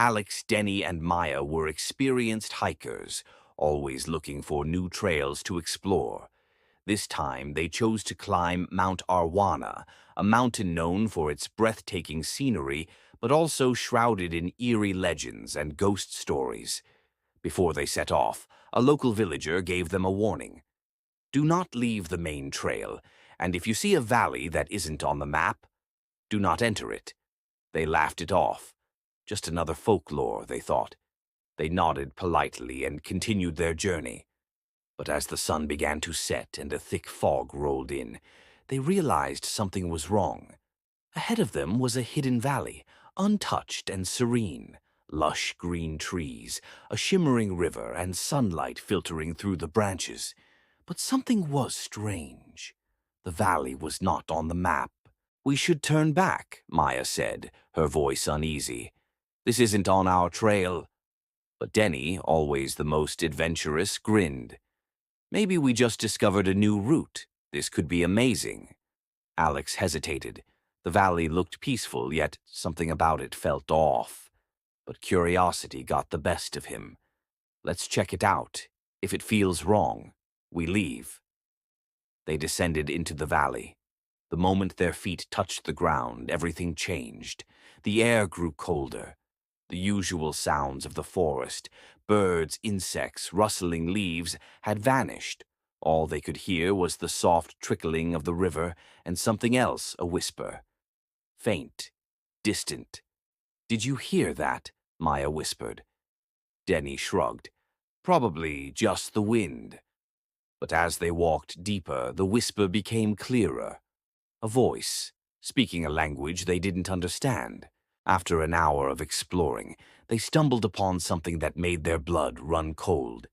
Alex, Denny, and Maya were experienced hikers, always looking for new trails to explore. This time, they chose to climb Mount Arwana, a mountain known for its breathtaking scenery, but also shrouded in eerie legends and ghost stories. Before they set off, a local villager gave them a warning. Do not leave the main trail, and if you see a valley that isn't on the map, do not enter it. They laughed it off. Just another folklore, they thought. They nodded politely and continued their journey. But as the sun began to set and a thick fog rolled in, they realized something was wrong. Ahead of them was a hidden valley, untouched and serene. Lush green trees, a shimmering river, and sunlight filtering through the branches. But something was strange. The valley was not on the map. We should turn back, Maya said, her voice uneasy. This isn't on our trail. But Denny, always the most adventurous, grinned. Maybe we just discovered a new route. This could be amazing. Alex hesitated. The valley looked peaceful, yet something about it felt off. But curiosity got the best of him. Let's check it out. If it feels wrong, we leave. They descended into the valley. The moment their feet touched the ground, everything changed. The air grew colder. The usual sounds of the forest, birds, insects, rustling leaves, had vanished. All they could hear was the soft trickling of the river and something else, a whisper. Faint, distant. Did you hear that? Maya whispered. Denny shrugged. Probably just the wind. But as they walked deeper, the whisper became clearer. A voice, speaking a language they didn't understand. After an hour of exploring, they stumbled upon something that made their blood run cold.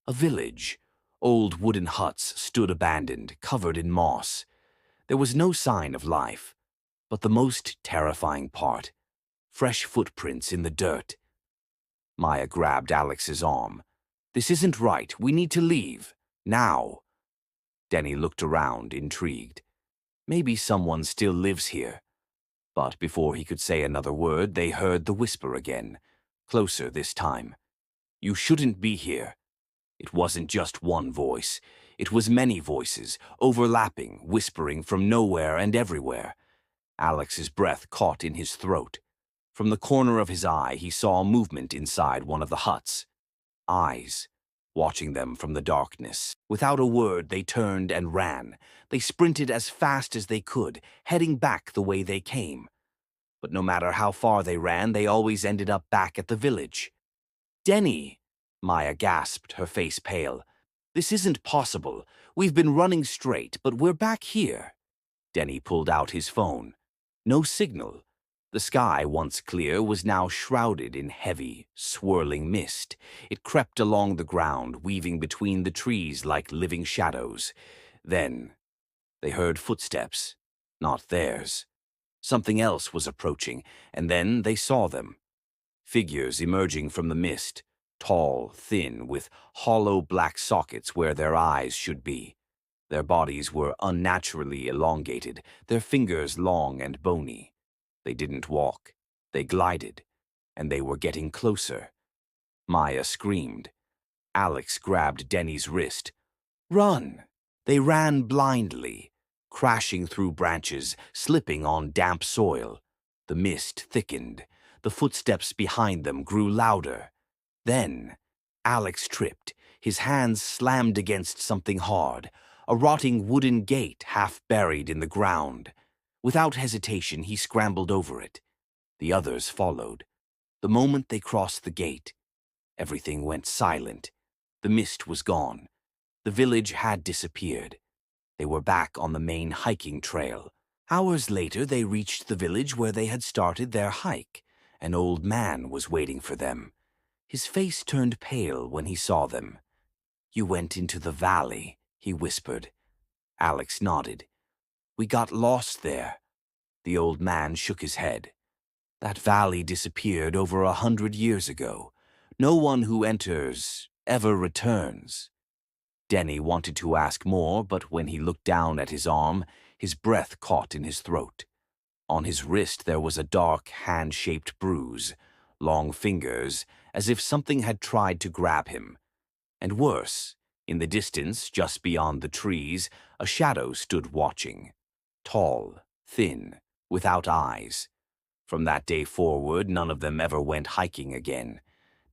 A village. Old wooden huts stood abandoned, covered in moss. There was no sign of life. But the most terrifying part, fresh footprints in the dirt. Maya grabbed Alex's arm. This isn't right. We need to leave. Now. Denny looked around, intrigued. Maybe someone still lives here. But before he could say another word, they heard the whisper again, closer this time. You shouldn't be here. It wasn't just one voice. It was many voices, overlapping, whispering from nowhere and everywhere. Alex's breath caught in his throat. From the corner of his eye, he saw movement inside one of the huts. Eyes, watching them from the darkness. Without a word, they turned and ran. They sprinted as fast as they could, heading back the way they came. But no matter how far they ran, they always ended up back at the village. Denny! Maya gasped, her face pale. This isn't possible. We've been running straight, but we're back here. Denny pulled out his phone. No signal. The sky, once clear, was now shrouded in heavy, swirling mist. It crept along the ground, weaving between the trees like living shadows. Then they heard footsteps, not theirs. Something else was approaching, and then they saw them. Figures emerging from the mist, tall, thin, with hollow black sockets where their eyes should be. Their bodies were unnaturally elongated, their fingers long and bony. They didn't walk. They glided, and they were getting closer. Maya screamed. Alex grabbed Denny's wrist. Run! They ran blindly, crashing through branches, slipping on damp soil. The mist thickened. The footsteps behind them grew louder. Then, Alex tripped. His hands slammed against something hard, a rotting wooden gate half buried in the ground. Without hesitation, he scrambled over it. The others followed. The moment they crossed the gate, everything went silent. The mist was gone. The village had disappeared. They were back on the main hiking trail. Hours later, they reached the village where they had started their hike. An old man was waiting for them. His face turned pale when he saw them. You went into the valley, he whispered. Alex nodded. We got lost there. The old man shook his head. That valley disappeared over 100 years ago. No one who enters ever returns. Denny wanted to ask more, but when he looked down at his arm, his breath caught in his throat. On his wrist there was a dark, hand-shaped bruise. long fingers, as if something had tried to grab him. And worse, in the distance, just beyond the trees, a shadow stood watching. Tall, thin, without eyes. From that day forward, none of them ever went hiking again,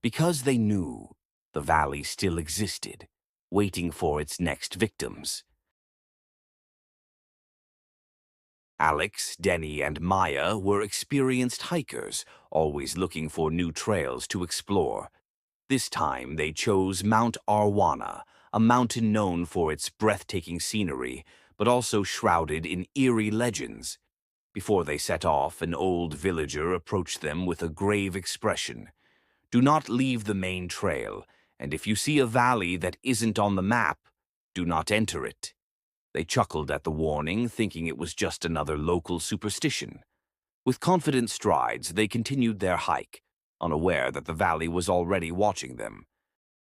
because they knew the valley still existed, waiting for its next victims. Alex, Denny, and Maya were experienced hikers, always looking for new trails to explore. This time they chose Mount Arwana, a mountain known for its breathtaking scenery, but also shrouded in eerie legends. Before they set off, an old villager approached them with a grave expression. Do not leave the main trail, and if you see a valley that isn't on the map, do not enter it. They chuckled at the warning, thinking it was just another local superstition. With confident strides, they continued their hike, unaware that the valley was already watching them.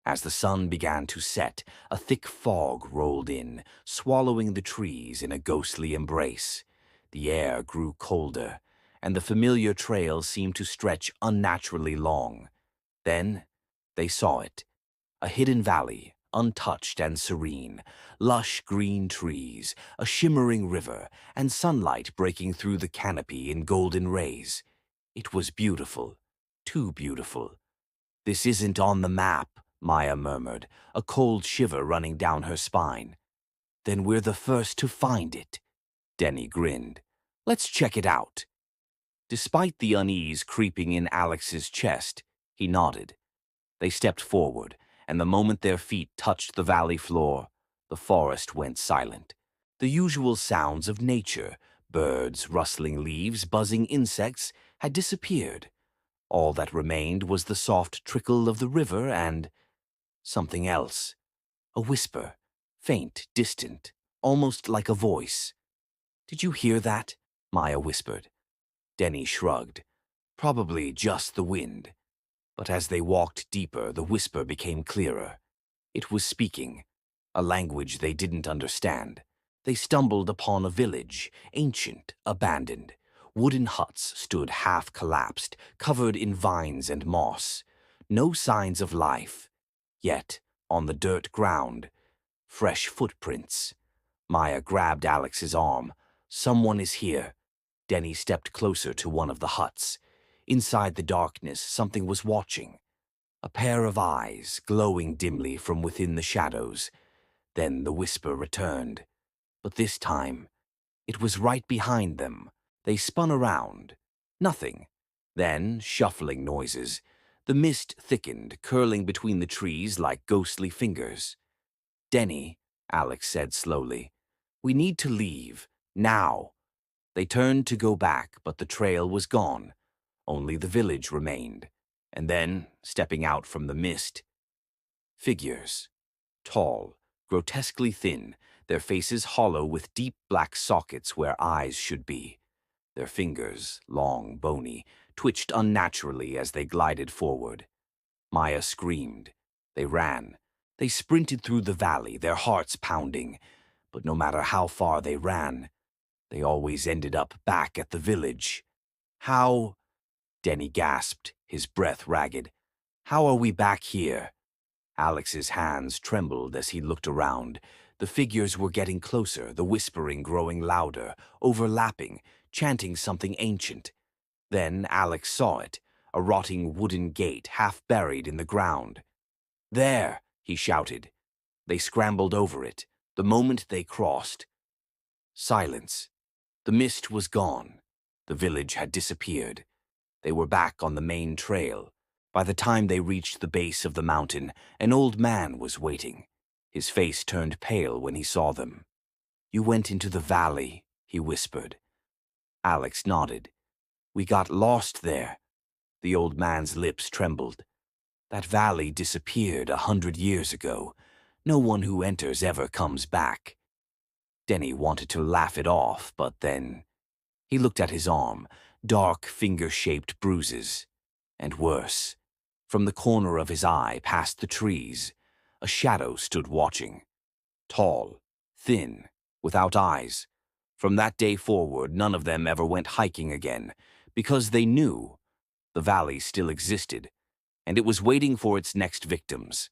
As the sun began to set, a thick fog rolled in, swallowing the trees in a ghostly embrace. The air grew colder, and the familiar trail seemed to stretch unnaturally long. Then they saw it, a hidden valley, untouched and serene, lush green trees, a shimmering river, and sunlight breaking through the canopy in golden rays. It was beautiful, too beautiful. This isn't on the map, Maya murmured, a cold shiver running down her spine. Then we're the first to find it. Denny grinned. Let's check it out. Despite the unease creeping in Alex's chest, he nodded. They stepped forward, and the moment their feet touched the valley floor, the forest went silent. The usual sounds of nature, birds, rustling leaves, buzzing insects, had disappeared. All that remained was the soft trickle of the river and something else. A whisper, faint, distant, almost like a voice. Did you hear that? Maya whispered. Denny shrugged. Probably just the wind. But as they walked deeper, the whisper became clearer. It was speaking, a language they didn't understand. They stumbled upon a village, ancient, abandoned. Wooden huts stood half-collapsed, covered in vines and moss. No signs of life. Yet, on the dirt ground, fresh footprints. Maya grabbed Alex's arm. Someone is here. Denny stepped closer to one of the huts. Inside the darkness, something was watching. A pair of eyes, glowing dimly from within the shadows. Then the whisper returned. But this time, it was right behind them. They spun around. Nothing. Then, shuffling noises. The mist thickened, curling between the trees like ghostly fingers. Denny, Alex said slowly, we need to leave, now. They turned to go back, but the trail was gone. Only the village remained. And then, stepping out from the mist, figures. Tall, grotesquely thin, their faces hollow with deep black sockets where eyes should be. Their fingers, long, bony, twitched unnaturally as they glided forward. Maya screamed. They ran. They sprinted through the valley, their hearts pounding. But no matter how far they ran, they always ended up back at the village. How? Denny gasped, his breath ragged. How are we back here? Alex's hands trembled as he looked around. The figures were getting closer, the whispering growing louder, overlapping, chanting something ancient. Then Alex saw it, a rotting wooden gate half buried in the ground. There, he shouted. They scrambled over it. The moment they crossed, silence. The mist was gone. The village had disappeared. They were back on the main trail. By the time they reached the base of the mountain, an old man was waiting. His face turned pale when he saw them. You went into the valley, he whispered. Alex nodded. We got lost there. The old man's lips trembled. That valley disappeared 100 years ago. No one who enters ever comes back. Denny wanted to laugh it off, but then he looked at his arm, dark finger-shaped bruises. And worse, from the corner of his eye past the trees, a shadow stood watching. Tall, thin, without eyes. From that day forward, none of them ever went hiking again, because they knew The valley still existed, and it was waiting for its next victims.